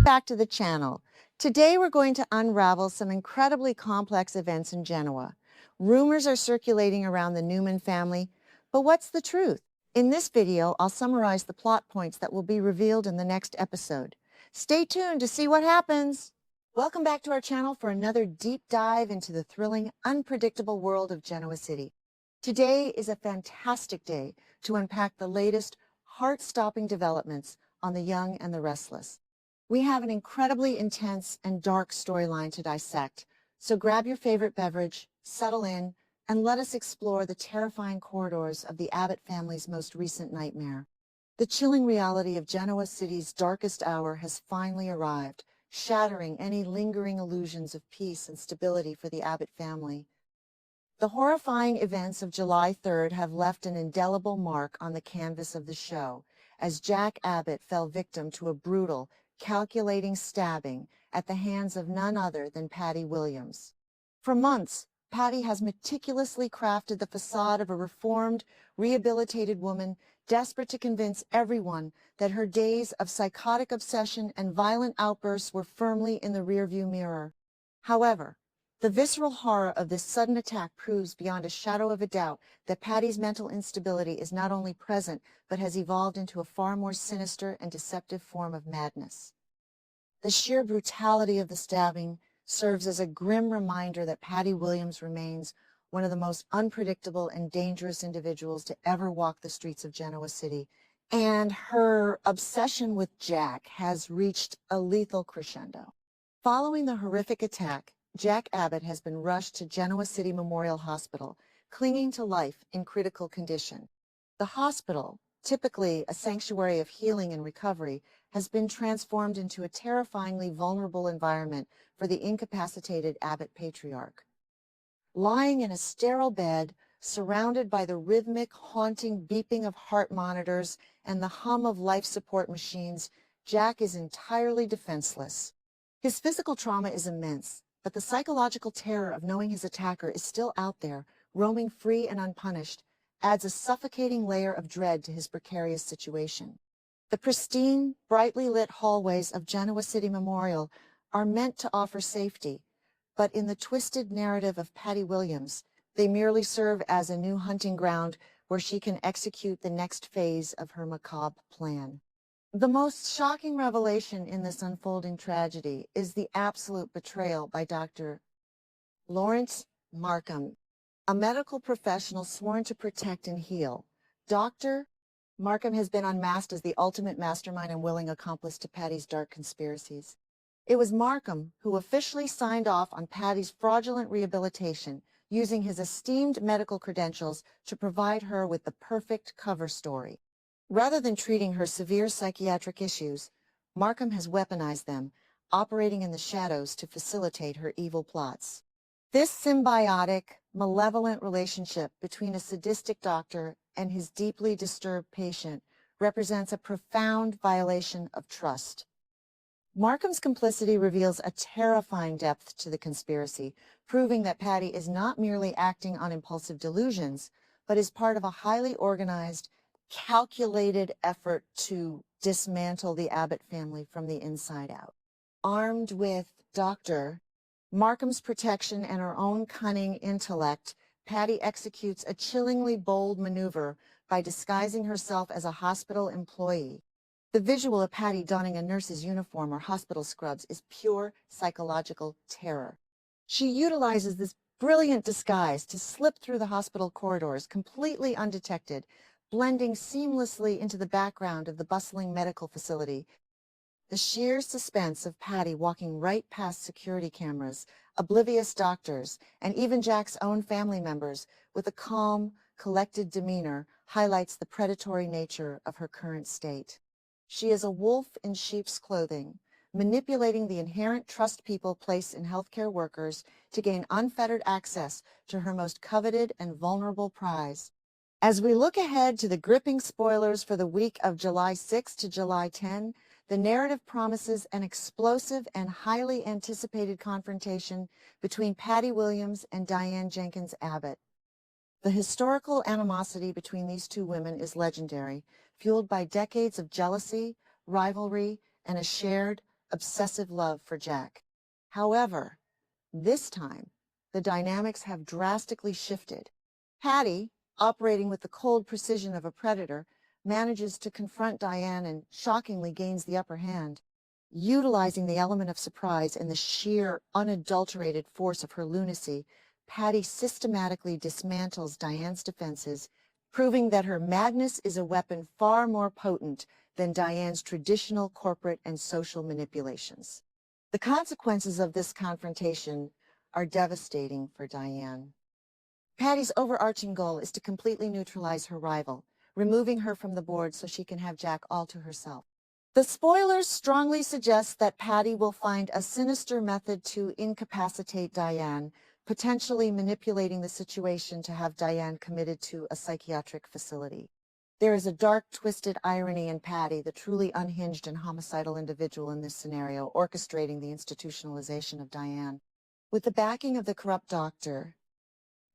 back to the channel. Today we're going to unravel some incredibly complex events in Genoa. Rumors are circulating around the Newman family, but what's the truth? In this video, I'll summarize the plot points that will be revealed in the next episode. Stay tuned to see what happens. Welcome back to our channel for another deep dive into the thrilling, unpredictable world of Genoa City. Today is a fantastic day to unpack the latest, heart-stopping developments on the young and the restless. We have an incredibly intense and dark storyline to dissect, so grab your favorite beverage, settle in, and let us explore the terrifying corridors of the Abbott family's most recent nightmare. The chilling reality of Genoa City's darkest hour has finally arrived, shattering any lingering illusions of peace and stability for the Abbott family. The horrifying events of July 3rd have left an indelible mark on the canvas of the show, as Jack Abbott fell victim to a brutal, calculating stabbing at the hands of none other than Patty Williams. For months, Patty has meticulously crafted the facade of a reformed, rehabilitated woman desperate to convince everyone that her days of psychotic obsession and violent outbursts were firmly in the rearview mirror. However, the visceral horror of this sudden attack proves beyond a shadow of a doubt that Patty's mental instability is not only present, but has evolved into a far more sinister and deceptive form of madness. The sheer brutality of the stabbing serves as a grim reminder that Patty Williams remains one of the most unpredictable and dangerous individuals to ever walk the streets of Genoa City, and her obsession with Jack has reached a lethal crescendo. Following the horrific attack, Jack Abbott has been rushed to Genoa City Memorial Hospital, clinging to life in critical condition. The hospital, typically a sanctuary of healing and recovery, has been transformed into a terrifyingly vulnerable environment for the incapacitated Abbott patriarch. Lying in a sterile bed, surrounded by the rhythmic, haunting beeping of heart monitors and the hum of life support machines, Jack is entirely defenseless. His physical trauma is immense, but the psychological terror of knowing his attacker is still out there, roaming free and unpunished, adds a suffocating layer of dread to his precarious situation. The pristine, brightly lit hallways of Genoa City Memorial are meant to offer safety, but in the twisted narrative of Patty Williams, they merely serve as a new hunting ground where she can execute the next phase of her macabre plan. The most shocking revelation in this unfolding tragedy is the absolute betrayal by Dr. Lawrence Markham, a medical professional sworn to protect and heal. Dr. Markham has been unmasked as the ultimate mastermind and willing accomplice to Patty's dark conspiracies. It was Markham who officially signed off on Patty's fraudulent rehabilitation, using his esteemed medical credentials to provide her with the perfect cover story. Rather than treating her severe psychiatric issues, Markham has weaponized them, operating in the shadows to facilitate her evil plots. This symbiotic, malevolent relationship between a sadistic doctor and his deeply disturbed patient represents a profound violation of trust. Markham's complicity reveals a terrifying depth to the conspiracy, proving that Patty is not merely acting on impulsive delusions, but is part of a highly organized, calculated effort to dismantle the Abbott family from the inside out. Armed with Dr. Markham's protection and her own cunning intellect, Patty executes a chillingly bold maneuver by disguising herself as a hospital employee. The visual of Patty donning a nurse's uniform or hospital scrubs is pure psychological terror. She utilizes this brilliant disguise to slip through the hospital corridors completely undetected, blending seamlessly into the background of the bustling medical facility. The sheer suspense of Patty walking right past security cameras, oblivious doctors, and even Jack's own family members with a calm, collected demeanor highlights the predatory nature of her current state. She is a wolf in sheep's clothing, manipulating the inherent trust people place in healthcare workers to gain unfettered access to her most coveted and vulnerable prize. As we look ahead to the gripping spoilers for the week of July 6 to July 10, the narrative promises an explosive and highly anticipated confrontation between Patty Williams and Diane Jenkins Abbott. The historical animosity between these two women is legendary, fueled by decades of jealousy, rivalry, and a shared, obsessive love for Jack. However, this time, the dynamics have drastically shifted. Patty, operating with the cold precision of a predator, manages to confront Diane and shockingly gains the upper hand. Utilizing the element of surprise and the sheer, unadulterated force of her lunacy, Patty systematically dismantles Diane's defenses, proving that her madness is a weapon far more potent than Diane's traditional corporate and social manipulations. The consequences of this confrontation are devastating for Diane. Patty's overarching goal is to completely neutralize her rival, removing her from the board so she can have Jack all to herself. The spoilers strongly suggest that Patty will find a sinister method to incapacitate Diane, potentially manipulating the situation to have Diane committed to a psychiatric facility. There is a dark, twisted irony in Patty, the truly unhinged and homicidal individual in this scenario, orchestrating the institutionalization of Diane. With the backing of the corrupt doctor,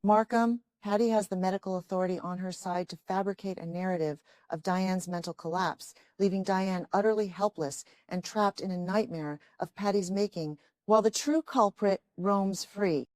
Markham, Patty has the medical authority on her side to fabricate a narrative of Diane's mental collapse, leaving Diane utterly helpless and trapped in a nightmare of Patty's making, while the true culprit roams free.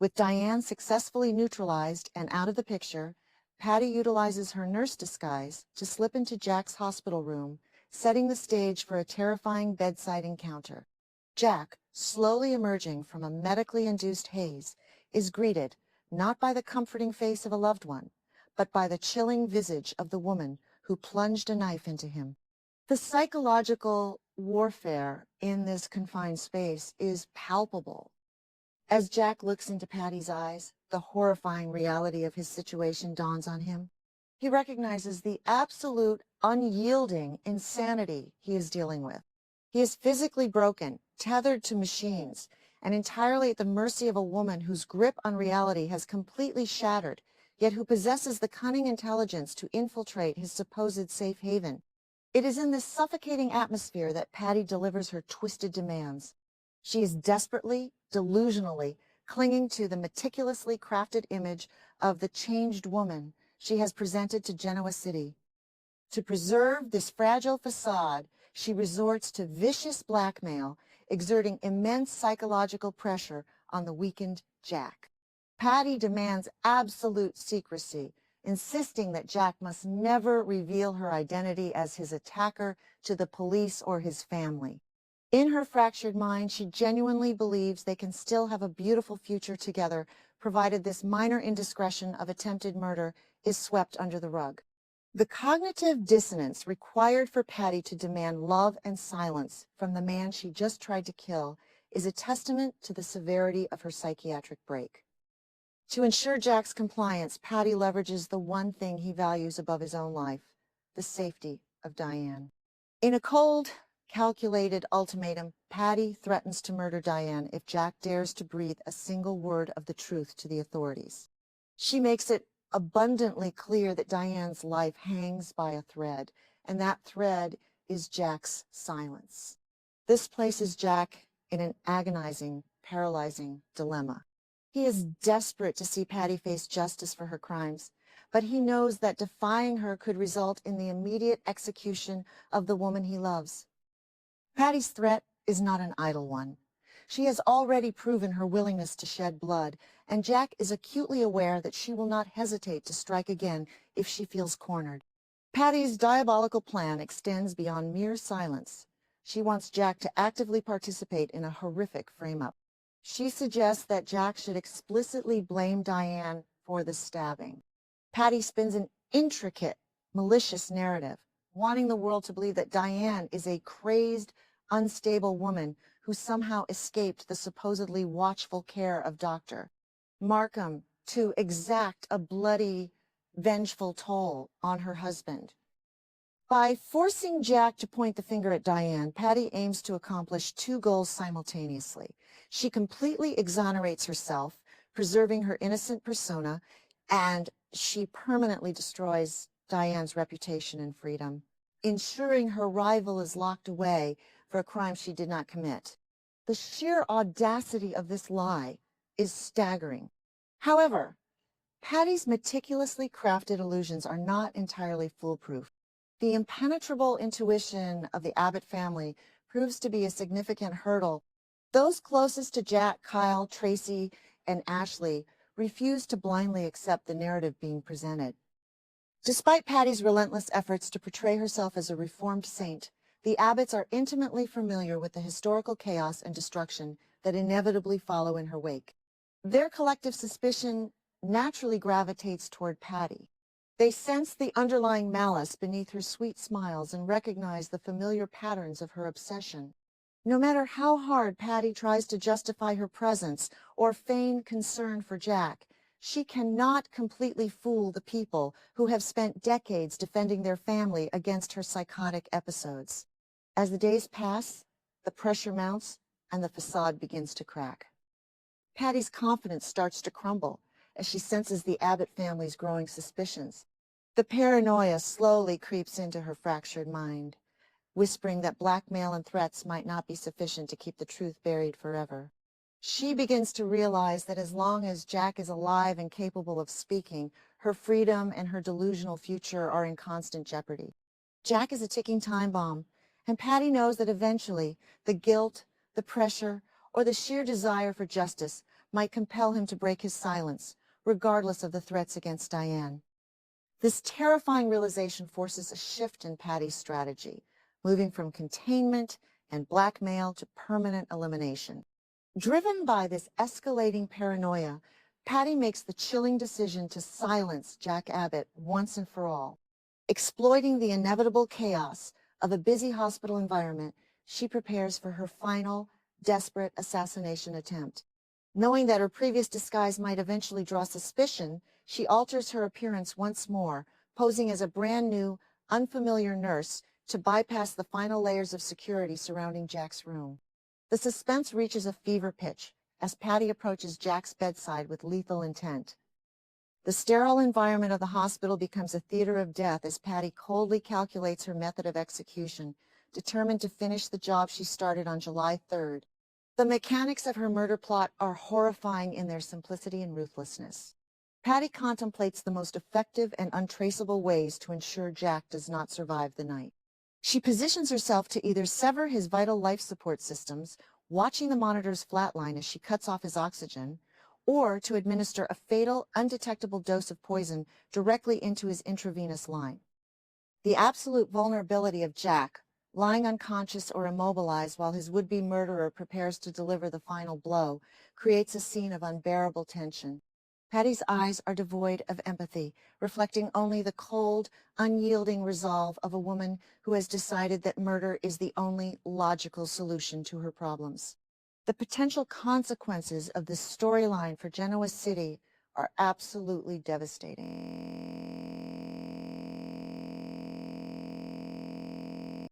With Diane successfully neutralized and out of the picture, Patty utilizes her nurse disguise to slip into Jack's hospital room, setting the stage for a terrifying bedside encounter. Jack, slowly emerging from a medically induced haze, is greeted not by the comforting face of a loved one, but by the chilling visage of the woman who plunged a knife into him. The psychological warfare in this confined space is palpable. As Jack looks into Patty's eyes, the horrifying reality of his situation dawns on him. He recognizes the absolute, unyielding insanity he is dealing with. He is physically broken, tethered to machines, and entirely at the mercy of a woman whose grip on reality has completely shattered, yet who possesses the cunning intelligence to infiltrate his supposed safe haven. It is in this suffocating atmosphere that Patty delivers her twisted demands. She is desperately, delusionally clinging to the meticulously crafted image of the changed woman she has presented to Genoa City. To preserve this fragile facade, she resorts to vicious blackmail, exerting immense psychological pressure on the weakened Jack. Patty demands absolute secrecy, insisting that Jack must never reveal her identity as his attacker to the police or his family. In her fractured mind, she genuinely believes they can still have a beautiful future together, provided this minor indiscretion of attempted murder is swept under the rug. The cognitive dissonance required for Patty to demand love and silence from the man she just tried to kill is a testament to the severity of her psychiatric break. To ensure Jack's compliance, Patty leverages the one thing he values above his own life, the safety of Diane. In a cold, calculated ultimatum, Patty threatens to murder Diane if Jack dares to breathe a single word of the truth to the authorities. She makes it abundantly clear that Diane's life hangs by a thread, and that thread is Jack's silence. This places Jack in an agonizing, paralyzing dilemma. He is desperate to see Patty face justice for her crimes, but he knows that defying her could result in the immediate execution of the woman he loves. Patty's threat is not an idle one. She has already proven her willingness to shed blood, and Jack is acutely aware that she will not hesitate to strike again if she feels cornered. Patty's diabolical plan extends beyond mere silence. She wants Jack to actively participate in a horrific frame-up. She suggests that Jack should explicitly blame Diane for the stabbing. Patty spins an intricate, malicious narrative, wanting the world to believe that Diane is a crazed, unstable woman who somehow escaped the supposedly watchful care of Dr. Markham to exact a bloody, vengeful toll on her husband. By forcing Jack to point the finger at Diane, Patty aims to accomplish two goals simultaneously. She completely exonerates herself, preserving her innocent persona, and she permanently destroys Diane's reputation and freedom, ensuring her rival is locked away for a crime she did not commit. The sheer audacity of this lie is staggering. However, Patty's meticulously crafted illusions are not entirely foolproof. The impenetrable intuition of the Abbott family proves to be a significant hurdle. Those closest to Jack, Kyle, Tracy, and Ashley refuse to blindly accept the narrative being presented. Despite Patty's relentless efforts to portray herself as a reformed saint, the Abbotts are intimately familiar with the historical chaos and destruction that inevitably follow in her wake. Their collective suspicion naturally gravitates toward Patty. They sense the underlying malice beneath her sweet smiles and recognize the familiar patterns of her obsession. No matter how hard Patty tries to justify her presence or feign concern for Jack, she cannot completely fool the people who have spent decades defending their family against her psychotic episodes. As the days pass, the pressure mounts and the facade begins to crack. Patty's confidence starts to crumble as she senses the Abbott family's growing suspicions. The paranoia slowly creeps into her fractured mind, whispering that blackmail and threats might not be sufficient to keep the truth buried forever. She begins to realize that as long as Jack is alive and capable of speaking, her freedom and her delusional future are in constant jeopardy. Jack is a ticking time bomb, and Patty knows that eventually the guilt, the pressure, or the sheer desire for justice might compel him to break his silence, regardless of the threats against Diane. This terrifying realization forces a shift in Patty's strategy, moving from containment and blackmail to permanent elimination. Driven by this escalating paranoia, Patty makes the chilling decision to silence Jack Abbott once and for all. Exploiting the inevitable chaos of a busy hospital environment, she prepares for her final, desperate assassination attempt. Knowing that her previous disguise might eventually draw suspicion, she alters her appearance once more, posing as a brand new, unfamiliar nurse to bypass the final layers of security surrounding Jack's room. The suspense reaches a fever pitch as Patty approaches Jack's bedside with lethal intent. The sterile environment of the hospital becomes a theater of death as Patty coldly calculates her method of execution, determined to finish the job she started on July 3rd. The mechanics of her murder plot are horrifying in their simplicity and ruthlessness. Patty contemplates the most effective and untraceable ways to ensure Jack does not survive the night. She positions herself to either sever his vital life support systems, watching the monitors flatline as she cuts off his oxygen, or to administer a fatal, undetectable dose of poison directly into his intravenous line. The absolute vulnerability of Jack, lying unconscious or immobilized while his would-be murderer prepares to deliver the final blow, creates a scene of unbearable tension. Patty's eyes are devoid of empathy, reflecting only the cold, unyielding resolve of a woman who has decided that murder is the only logical solution to her problems. The potential consequences of this storyline for Genoa City are absolutely devastating.